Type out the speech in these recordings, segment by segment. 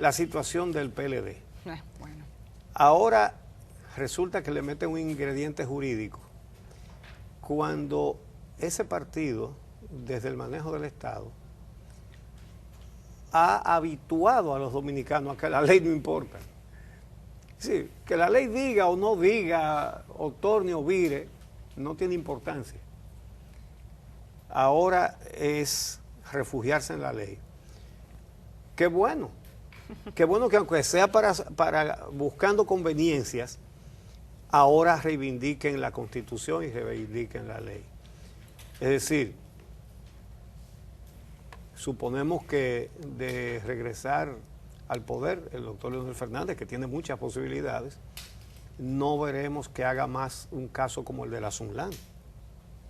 la situación del PLD. Bueno. Ahora resulta que le meten un ingrediente jurídico cuando ese partido, desde el manejo del Estado, ha habituado a los dominicanos a que la ley no importa. Sí, que la ley diga o no diga, o torne o vire, no tiene importancia. Ahora es refugiarse en la ley. Qué bueno que aunque sea para buscando conveniencias, ahora reivindiquen la Constitución y reivindiquen la ley. Es decir, suponemos que de regresar al poder el doctor Leonel Fernández, que tiene muchas posibilidades, no veremos que haga más un caso como el de la Sunlan,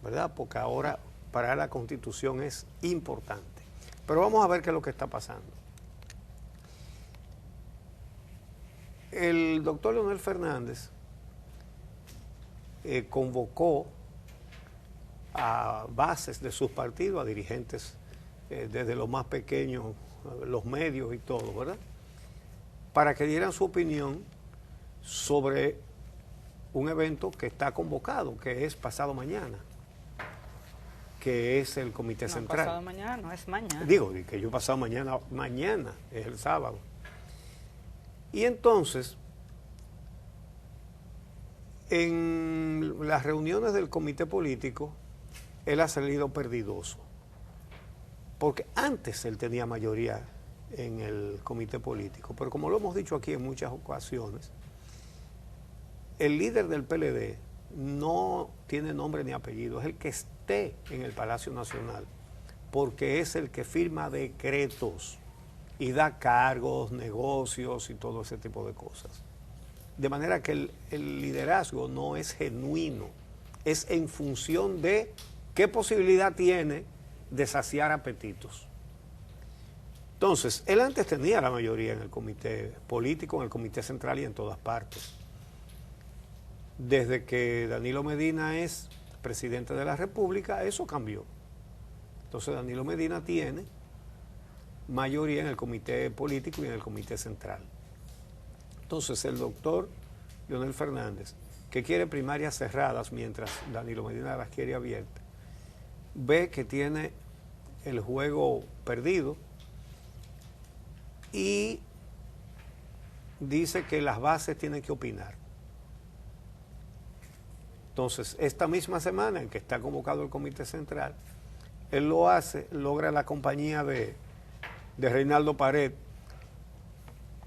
¿verdad? Porque ahora para la Constitución es importante. Pero vamos a ver qué es lo que está pasando. El doctor Leonel Fernández convocó a bases de sus partidos, a dirigentes desde los más pequeños, los medios y todo, ¿verdad?, para que dieran su opinión sobre un evento que está convocado, que es pasado mañana, que es el Comité Central. No, pasado mañana, no es mañana. Digo, que yo pasado mañana es el sábado. Y entonces, en las reuniones del comité político, él ha salido perdidoso. Porque antes él tenía mayoría en el comité político, pero como lo hemos dicho aquí en muchas ocasiones, el líder del PLD no tiene nombre ni apellido, es el que esté en el Palacio Nacional, porque es el que firma decretos y da cargos, negocios y todo ese tipo de cosas. De manera que el liderazgo no es genuino, es en función de qué posibilidad tiene de saciar apetitos. Entonces, él antes tenía la mayoría en el comité político, en el comité central y en todas partes. Desde que Danilo Medina es presidente de la República, eso cambió. Entonces, Danilo Medina tiene mayoría en el comité político y en el comité central. Entonces, el doctor Leonel Fernández, que quiere primarias cerradas mientras Danilo Medina las quiere abiertas, ve que tiene el juego perdido y dice que las bases tienen que opinar. Entonces, esta misma semana en que está convocado el Comité Central, él lo hace, logra la compañía de Reinaldo Pared,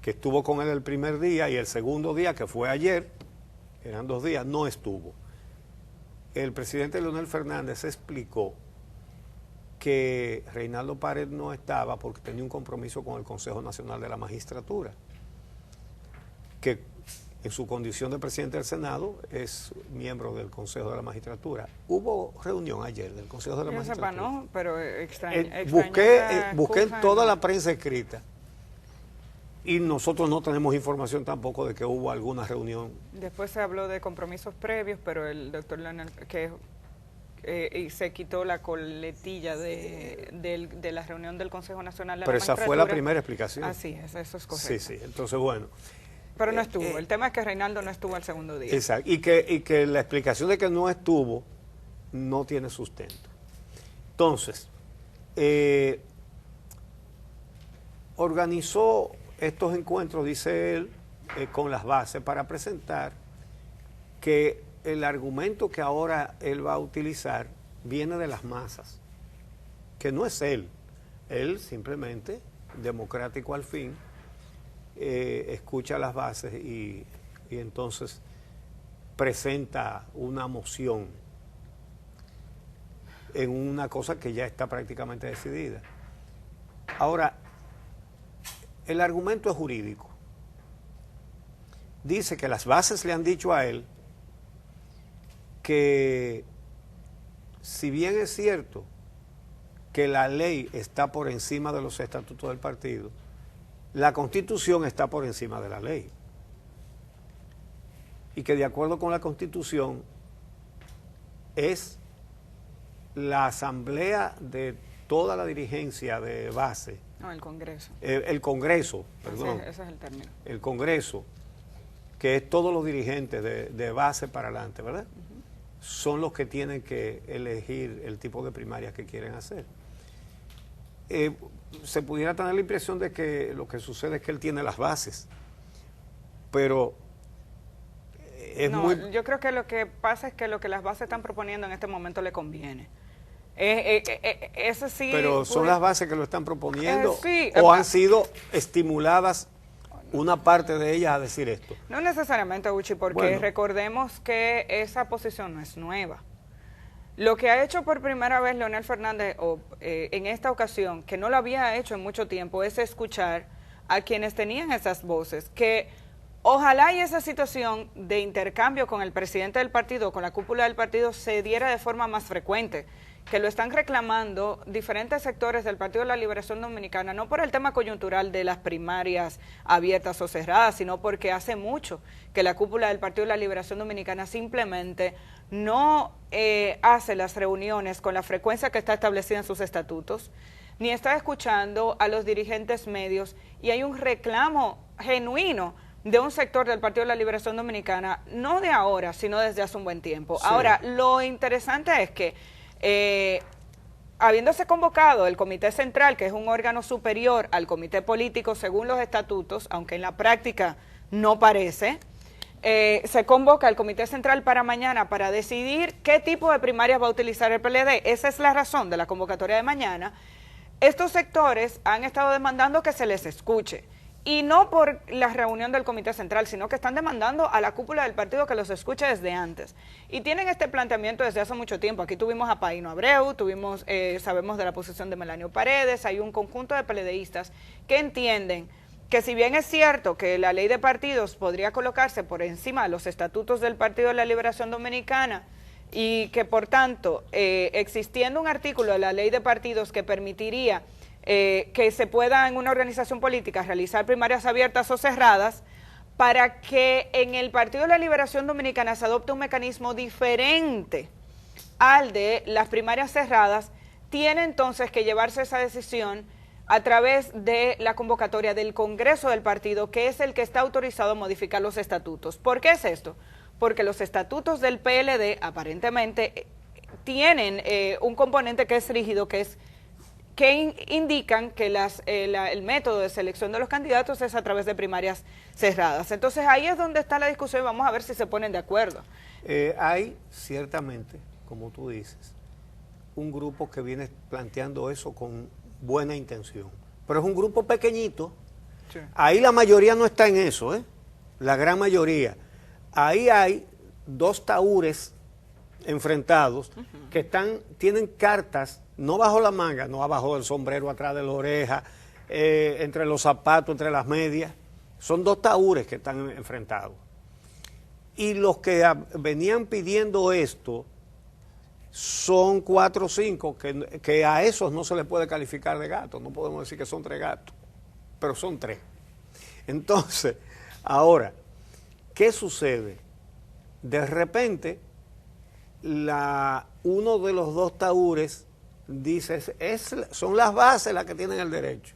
que estuvo con él el primer día, y el segundo día, que fue ayer, eran 2 días, no estuvo. El presidente Leonel Fernández explicó que Reinaldo Pared no estaba porque tenía un compromiso con el Consejo Nacional de la Magistratura, que en su condición de presidente del Senado es miembro del Consejo de la Magistratura. Hubo reunión ayer del Consejo de la Magistratura. Yo sepa, no, pero busqué en toda la prensa escrita y nosotros no tenemos información tampoco de que hubo alguna reunión. Después se habló de compromisos previos, pero el doctor Leonel, y se quitó la coletilla de la reunión del Consejo Nacional de la Magistratura. Pero esa fue la primera explicación. Así es, eso es correcto. Sí, entonces bueno. Pero no estuvo, el tema es que Reinaldo no estuvo al segundo día. Exacto, y que la explicación de que no estuvo no tiene sustento. Entonces, organizó estos encuentros, dice él, con las bases para presentar que el argumento que ahora él va a utilizar viene de las masas, que no es él simplemente, democrático al fin, escucha las bases y entonces presenta una moción en una cosa que ya está prácticamente decidida. Ahora, el argumento es jurídico. Dice que las bases le han dicho a él que si bien es cierto que la ley está por encima de los estatutos del partido, la Constitución está por encima de la ley. Y que de acuerdo con la Constitución es la asamblea de toda la dirigencia de base. No, el Congreso. El Congreso, perdón. Ese es el término. El Congreso, que es todos los dirigentes de base para adelante, ¿verdad? Son los que tienen que elegir el tipo de primarias que quieren hacer. Se pudiera tener la impresión de que lo que sucede es que él tiene las bases, pero yo creo que lo que pasa es que lo que las bases están proponiendo en este momento le conviene. Eso sí. Pero son las bases que lo están proponiendo, sí, o han sido estimuladas una parte de ellas a decir esto. No necesariamente, Uchi, porque bueno, recordemos que esa posición no es nueva. Lo que ha hecho por primera vez Leonel Fernández en esta ocasión, que no lo había hecho en mucho tiempo, es escuchar a quienes tenían esas voces, que ojalá y esa situación de intercambio con el presidente del partido, con la cúpula del partido, se diera de forma más frecuente, que lo están reclamando diferentes sectores del Partido de la Liberación Dominicana, no por el tema coyuntural de las primarias abiertas o cerradas, sino porque hace mucho que la cúpula del Partido de la Liberación Dominicana simplemente no hace las reuniones con la frecuencia que está establecida en sus estatutos, ni está escuchando a los dirigentes medios, y hay un reclamo genuino de un sector del Partido de la Liberación Dominicana, no de ahora, sino desde hace un buen tiempo. Sí. Ahora, lo interesante es que habiéndose convocado el Comité Central, que es un órgano superior al Comité Político según los estatutos, aunque en la práctica no parece, se convoca el Comité Central para mañana para decidir qué tipo de primarias va a utilizar el PLD. Esa es la razón de la convocatoria de mañana. Estos sectores han estado demandando que se les escuche. Y no por la reunión del Comité Central, sino que están demandando a la cúpula del partido que los escuche desde antes. Y tienen este planteamiento desde hace mucho tiempo. Aquí tuvimos a Paino Abreu, sabemos de la posición de Melanio Paredes, hay un conjunto de PLDistas que entienden que si bien es cierto que la ley de partidos podría colocarse por encima de los estatutos del Partido de la Liberación Dominicana, y que por tanto, existiendo un artículo de la ley de partidos que permitiría que se pueda en una organización política realizar primarias abiertas o cerradas, para que en el Partido de la Liberación Dominicana se adopte un mecanismo diferente al de las primarias cerradas, tiene entonces que llevarse esa decisión a través de la convocatoria del Congreso del partido, que es el que está autorizado a modificar los estatutos. ¿Por qué es esto? Porque los estatutos del PLD aparentemente tienen un componente que es rígido, que indican que el método de selección de los candidatos es a través de primarias cerradas. Entonces ahí es donde está la discusión y vamos a ver si se ponen de acuerdo. Hay ciertamente, como tú dices, un grupo que viene planteando eso con buena intención, pero es un grupo pequeñito. Sí. Ahí la mayoría no está en eso, la gran mayoría. Ahí hay dos tahúres enfrentados que tienen cartas no bajo la manga, no abajo del sombrero, atrás de la oreja, entre los zapatos, entre las medias. Son dos tahúres que están enfrentados. Y los que venían pidiendo esto son 4 o 5, que a esos no se les puede calificar de gatos. No podemos decir que son 3 gatos, pero son 3. Entonces, ahora, ¿qué sucede? De repente, uno de los dos tahúres dice, son las bases las que tienen el derecho,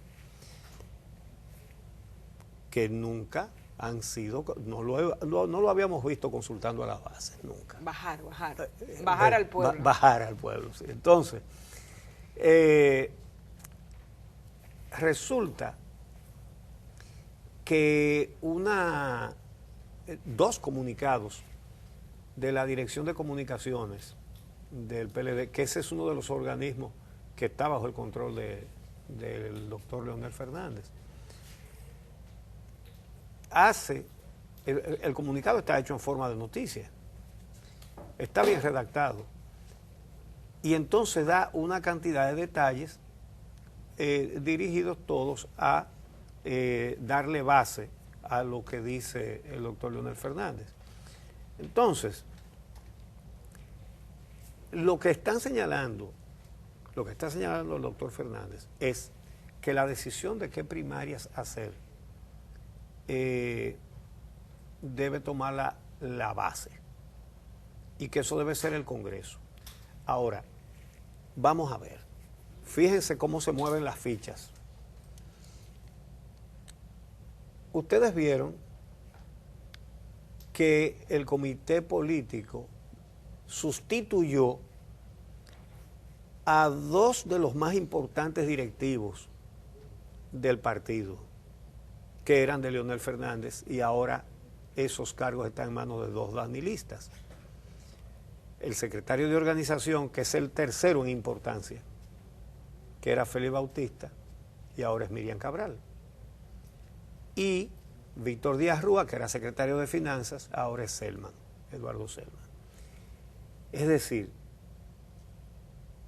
que nunca han sido, no lo habíamos visto consultando a las bases, nunca. Bajar al pueblo. Bajar al pueblo, sí. Entonces, resulta que dos comunicados de la Dirección de Comunicaciones del PLD, que ese es uno de los organismos que está bajo el control del doctor Leonel Fernández. El comunicado está hecho en forma de noticia, está bien redactado, y entonces da una cantidad de detalles dirigidos todos a darle base a lo que dice el doctor Leonel Fernández. Entonces, lo que está señalando el doctor Fernández es que la decisión de qué primarias hacer debe tomar la base, y que eso debe ser el Congreso. Ahora, vamos a ver, fíjense cómo se mueven las fichas. Ustedes vieron que el comité político sustituyó a dos de los más importantes directivos del partido, que eran de Leonel Fernández, y ahora esos cargos están en manos de dos danilistas. El secretario de organización, que es el tercero en importancia, que era Félix Bautista, y ahora es Miriam Cabral. Y Víctor Díaz Rúa, que era secretario de Finanzas, ahora es Selman, Eduardo Selman. Es decir,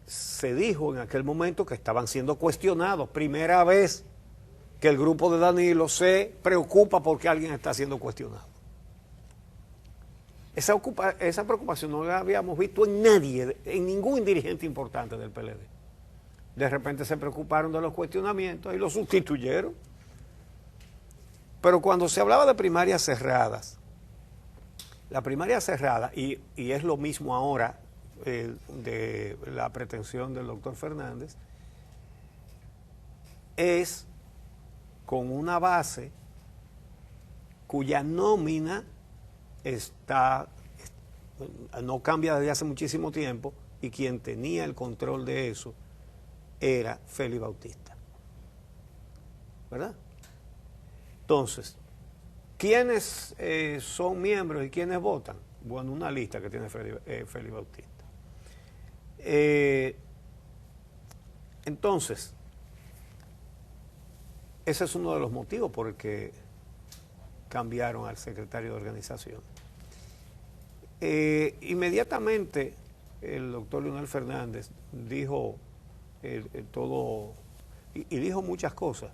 se dijo en aquel momento que estaban siendo cuestionados. Primera vez que el grupo de Danilo se preocupa porque alguien está siendo cuestionado. Esa preocupación no la habíamos visto en nadie, en ningún dirigente importante del PLD. De repente se preocuparon de los cuestionamientos y los sustituyeron. Pero cuando se hablaba de primarias cerradas, la primaria cerrada, y es lo mismo ahora de la pretensión del doctor Fernández, es con una base cuya nómina no cambia desde hace muchísimo tiempo, y quien tenía el control de eso era Félix Bautista, ¿verdad? Entonces, ¿quiénes son miembros y quiénes votan? Bueno, una lista que tiene Félix Bautista. Entonces, ese es uno de los motivos por el que cambiaron al secretario de organización. Inmediatamente el doctor Leonel Fernández dijo todo, y dijo muchas cosas.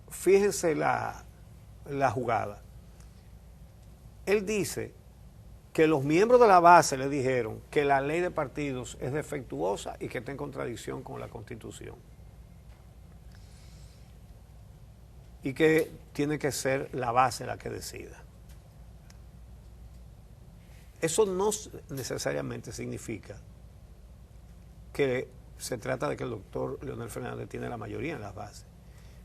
Fíjense la jugada. Él dice que los miembros de la base le dijeron que la ley de partidos es defectuosa y que está en contradicción con la Constitución, y que tiene que ser la base la que decida. Eso no necesariamente significa que se trata de que el doctor Leonel Fernández tiene la mayoría en las bases,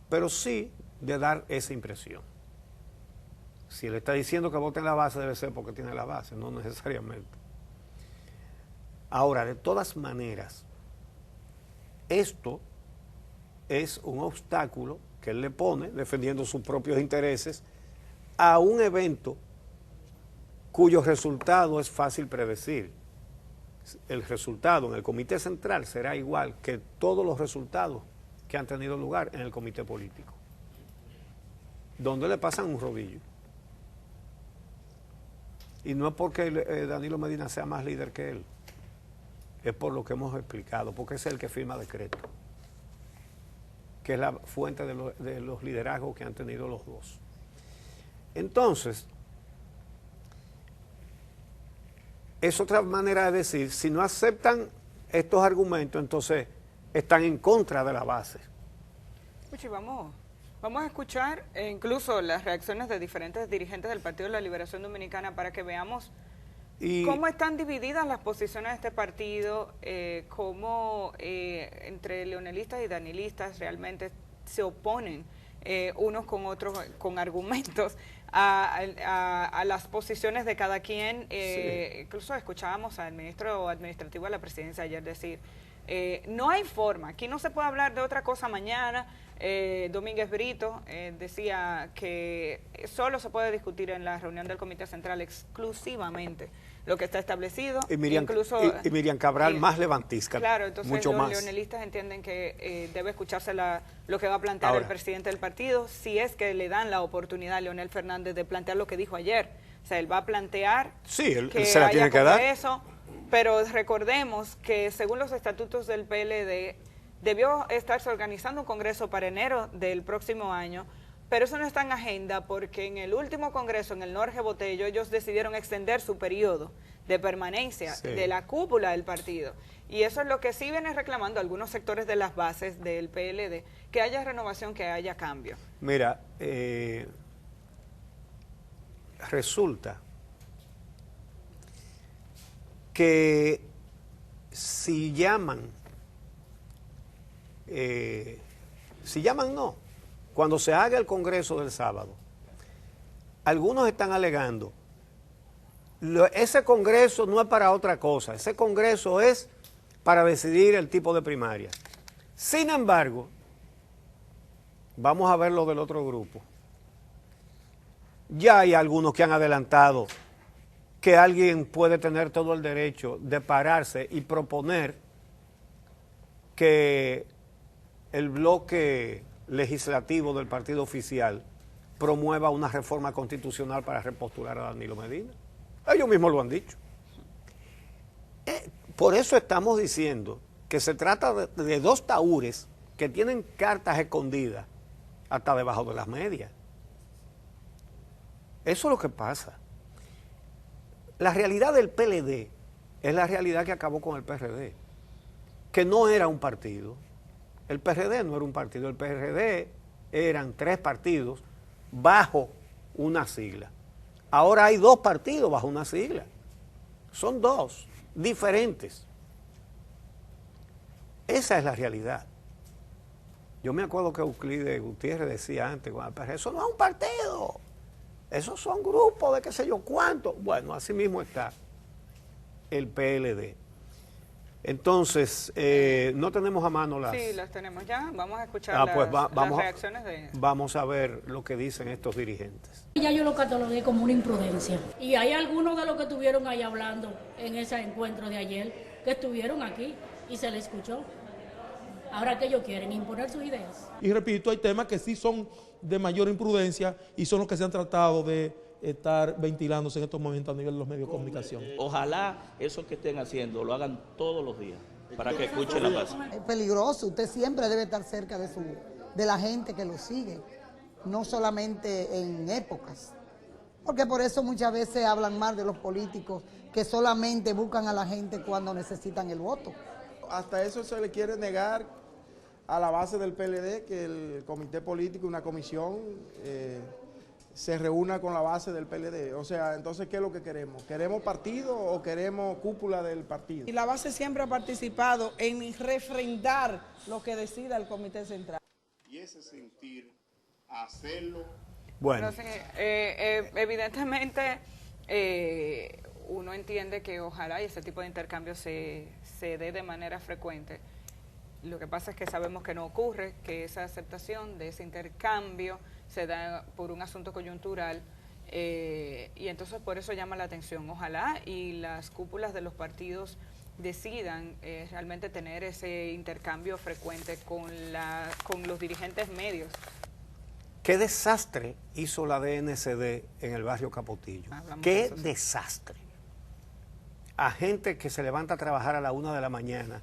pero sí de dar esa impresión. Si él está diciendo que vote en la base, debe ser porque tiene la base, no necesariamente. Ahora, de todas maneras, esto es un obstáculo que él le pone, defendiendo sus propios intereses, a un evento cuyo resultado es fácil predecir. El resultado en el comité central será igual que todos los resultados que han tenido lugar en el comité político, donde le pasan un rodillo. Y no es porque Danilo Medina sea más líder que él, es por lo que hemos explicado, porque es el que firma decreto, que es la fuente de los liderazgos que han tenido los dos. Entonces, es otra manera de decir, si no aceptan estos argumentos, entonces están en contra de la base. Uchi, vamos a escuchar incluso las reacciones de diferentes dirigentes del Partido de la Liberación Dominicana para que veamos cómo están divididas las posiciones de este partido, cómo entre leonelistas y danilistas realmente se oponen unos con otros con argumentos a las posiciones de cada quien. Sí. Incluso escuchábamos al ministro administrativo de la presidencia ayer decir, no hay forma, aquí no se puede hablar de otra cosa mañana. Domínguez Brito decía que solo se puede discutir en la reunión del Comité Central exclusivamente lo que está establecido. Y Miriam Cabral más levantisca. Claro, entonces mucho los más. Leonelistas entienden que debe escucharse lo que va a plantear el presidente del partido, si es que le dan la oportunidad a Leonel Fernández de plantear lo que dijo ayer. O sea, él va a plantear él se la tiene que dar. Eso, pero recordemos que según los estatutos del PLD, debió estarse organizando un congreso para enero del próximo año, pero eso no está en agenda porque en el último congreso, en el Norge Botello, ellos decidieron extender su periodo de permanencia de la cúpula del partido. Y eso es lo que sí vienen reclamando algunos sectores de las bases del PLD, que haya renovación, que haya cambio. Mira, resulta que si llaman no, cuando se haga el Congreso del sábado, algunos están alegando, ese Congreso no es para otra cosa, ese Congreso es para decidir el tipo de primaria. Sin embargo, vamos a ver lo del otro grupo. Ya hay algunos que han adelantado que alguien puede tener todo el derecho de pararse y proponer que el bloque legislativo del partido oficial promueva una reforma constitucional para repostular a Danilo Medina. Ellos mismos lo han dicho. Por eso estamos diciendo que se trata de dos tahúres que tienen cartas escondidas hasta debajo de las medias. Eso es lo que pasa. La realidad del PLD es la realidad que acabó con el PRD, que no era un partido. El PRD no era un partido, el PRD eran 3 partidos bajo una sigla. Ahora hay 2 partidos bajo una sigla. Son 2 diferentes. Esa es la realidad. Yo me acuerdo que Euclides Gutiérrez decía antes, eso no es un partido, esos son grupos de qué sé yo cuánto. Bueno, así mismo está el PLD. Entonces, no tenemos a mano las... Sí, las tenemos ya. Vamos a escuchar las reacciones de... Vamos a ver lo que dicen estos dirigentes. Ya yo lo catalogué como una imprudencia. Y hay algunos de los que estuvieron ahí hablando en ese encuentro de ayer, que estuvieron aquí y se les escuchó. Ahora que ellos quieren imponer sus ideas. Y repito, hay temas que sí son de mayor imprudencia y son los que se han tratado de estar ventilándose en estos momentos a nivel de los medios de comunicación. Ojalá eso que estén haciendo lo hagan todos los días para que escuchen la paz. Es peligroso, usted siempre debe estar cerca de la gente que lo sigue, no solamente en épocas. Porque por eso muchas veces hablan mal de los políticos que solamente buscan a la gente cuando necesitan el voto. Hasta eso se le quiere negar a la base del PLD que el comité político, una comisión, se reúna con la base del PLD. O sea, entonces, ¿qué es lo que queremos? ¿Queremos partido o queremos cúpula del partido? Y la base siempre ha participado en refrendar lo que decida el comité central. Y ese sentir, hacerlo... Bueno. Entonces, evidentemente, uno entiende que ojalá y ese tipo de intercambio se dé de manera frecuente. Lo que pasa es que sabemos que no ocurre, que esa aceptación de ese intercambio se da por un asunto coyuntural y entonces por eso llama la atención. Ojalá y las cúpulas de los partidos decidan realmente tener ese intercambio frecuente con los dirigentes medios. ¿Qué desastre hizo la DNCD en el barrio Capotillo? ¿Qué desastre? A gente que se levanta a trabajar a la 1 de la mañana,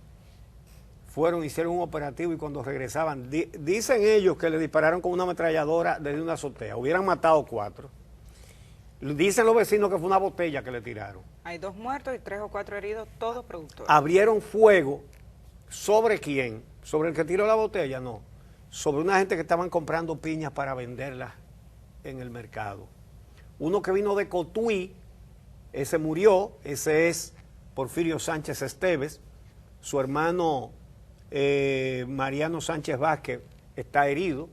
hicieron un operativo y cuando regresaban, dicen ellos que le dispararon con una ametralladora desde una azotea, hubieran matado 4. Dicen los vecinos que fue una botella que le tiraron. Hay 2 muertos y 3 o 4 heridos, todos productores. Abrieron fuego, ¿sobre quién? ¿Sobre el que tiró la botella? No. Sobre una gente que estaban comprando piñas para venderlas en el mercado. Uno que vino de Cotuí, ese murió, ese es Porfirio Sánchez Esteves, su hermano Mariano Sánchez Vázquez está herido,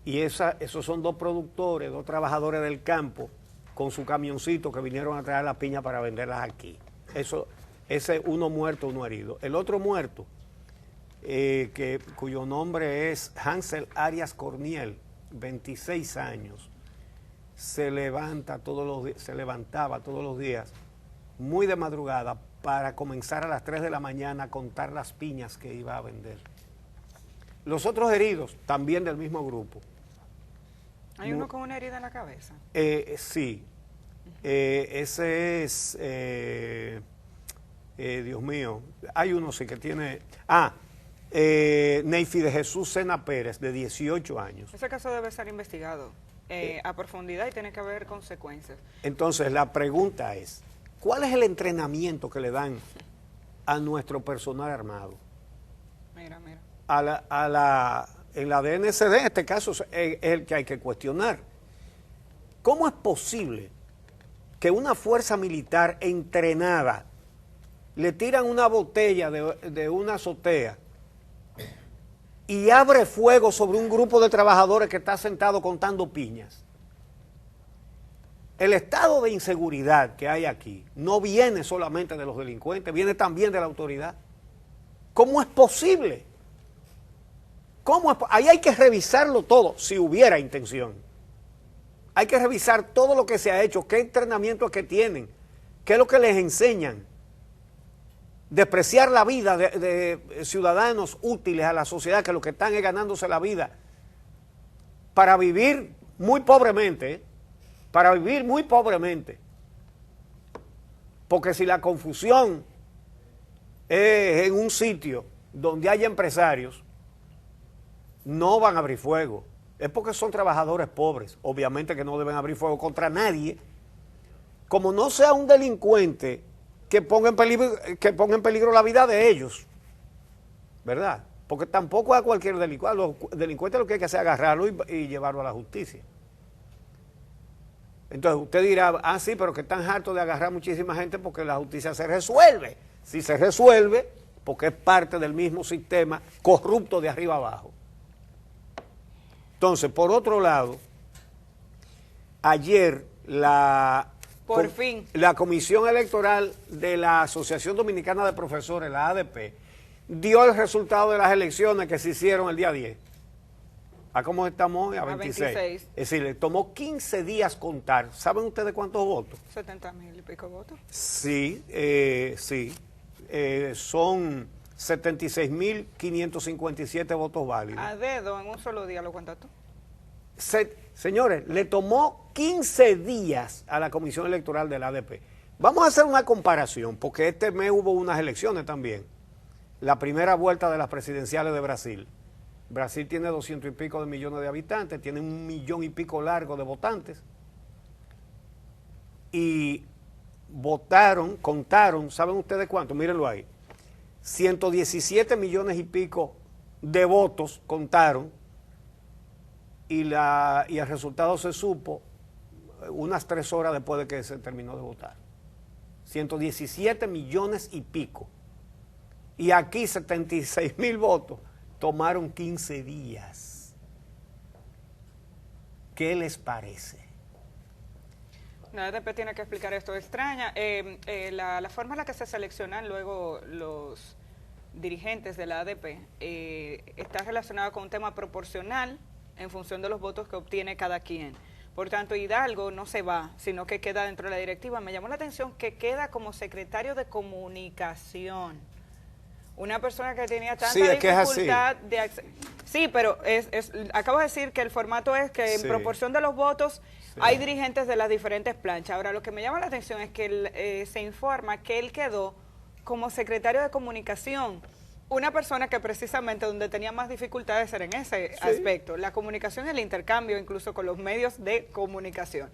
y esos son 2 productores, 2 trabajadores del campo, con su camioncito que vinieron a traer las piñas para venderlas aquí. Ese uno muerto, uno herido. El otro muerto, cuyo nombre es Hansel Arias Corniel, 26 años, se levantaba todos los días, muy de madrugada, para comenzar a las 3 de la mañana a contar las piñas que iba a vender. Los otros heridos, también del mismo grupo. ¿Hay uno con una herida en la cabeza? Sí. Ese es... Dios mío. Hay uno sí que tiene... Neyfi de Jesús Sena Pérez, de 18 años. Ese caso debe ser investigado a profundidad y tiene que haber consecuencias. Entonces, la pregunta es, ¿cuál es el entrenamiento que le dan a nuestro personal armado? Mira. En la DNCD, en este caso, es el que hay que cuestionar. ¿Cómo es posible que una fuerza militar entrenada le tiran una botella de una azotea y abre fuego sobre un grupo de trabajadores que está sentado contando piñas. El estado de inseguridad que hay aquí no viene solamente de los delincuentes, viene también de la autoridad. ¿Cómo es posible? Ahí hay que revisarlo todo, si hubiera intención. Hay que revisar todo lo que se ha hecho, qué entrenamiento es que tienen, qué es lo que les enseñan. Despreciar la vida de ciudadanos útiles a la sociedad, que lo que están es ganándose la vida para vivir muy pobremente, ¿eh? Para vivir muy pobremente. Porque si la confusión es en un sitio donde haya empresarios, no van a abrir fuego. Es porque son trabajadores pobres. Obviamente que no deben abrir fuego contra nadie. Como no sea un delincuente que ponga en peligro la vida de ellos. ¿Verdad? Porque tampoco a cualquier delincuente. Los delincuentes lo que hay que hacer es agarrarlo y llevarlo a la justicia. Entonces usted dirá, sí, pero que están hartos de agarrar muchísima gente porque la justicia se resuelve. Si se resuelve, porque es parte del mismo sistema corrupto de arriba abajo. Entonces, por otro lado, ayer la Comisión Electoral de la Asociación Dominicana de Profesores, la ADP, dio el resultado de las elecciones que se hicieron el día 10. ¿A cómo estamos hoy? A 26. Es decir, le tomó 15 días contar. ¿Saben ustedes cuántos votos? 70,000 y pico votos. Sí, sí. Son 76.557 votos válidos. A dedo, en un solo día lo cuentas tú. Señores, le tomó 15 días a la Comisión Electoral de la ADP. Vamos a hacer una comparación, porque este mes hubo unas elecciones también. La primera vuelta de las presidenciales de Brasil. Brasil tiene 200 y pico de millones de habitantes, tiene 1 millón y pico largo de votantes. Y contaron, ¿saben ustedes cuánto? Mírenlo ahí. 117 millones y pico de votos contaron y el resultado se supo unas 3 horas después de que se terminó de votar. 117 millones y pico. Y aquí 76,000 votos. Tomaron 15 días. ¿Qué les parece? La ADP tiene que explicar esto. Extraña, la forma en la que se seleccionan luego los dirigentes de la ADP está relacionada con un tema proporcional en función de los votos que obtiene cada quien. Por tanto, Hidalgo no se va, sino que queda dentro de la directiva. Me llamó la atención que queda como secretario de comunicación. Una persona que tenía tanta dificultad de acceso. Sí, pero acabo de decir que el formato es que en proporción de los votos hay dirigentes de las diferentes planchas. Ahora, lo que me llama la atención es que se informa que él quedó como secretario de comunicación. Una persona que precisamente donde tenía más dificultades era en ese aspecto. La comunicación y el intercambio incluso con los medios de comunicación.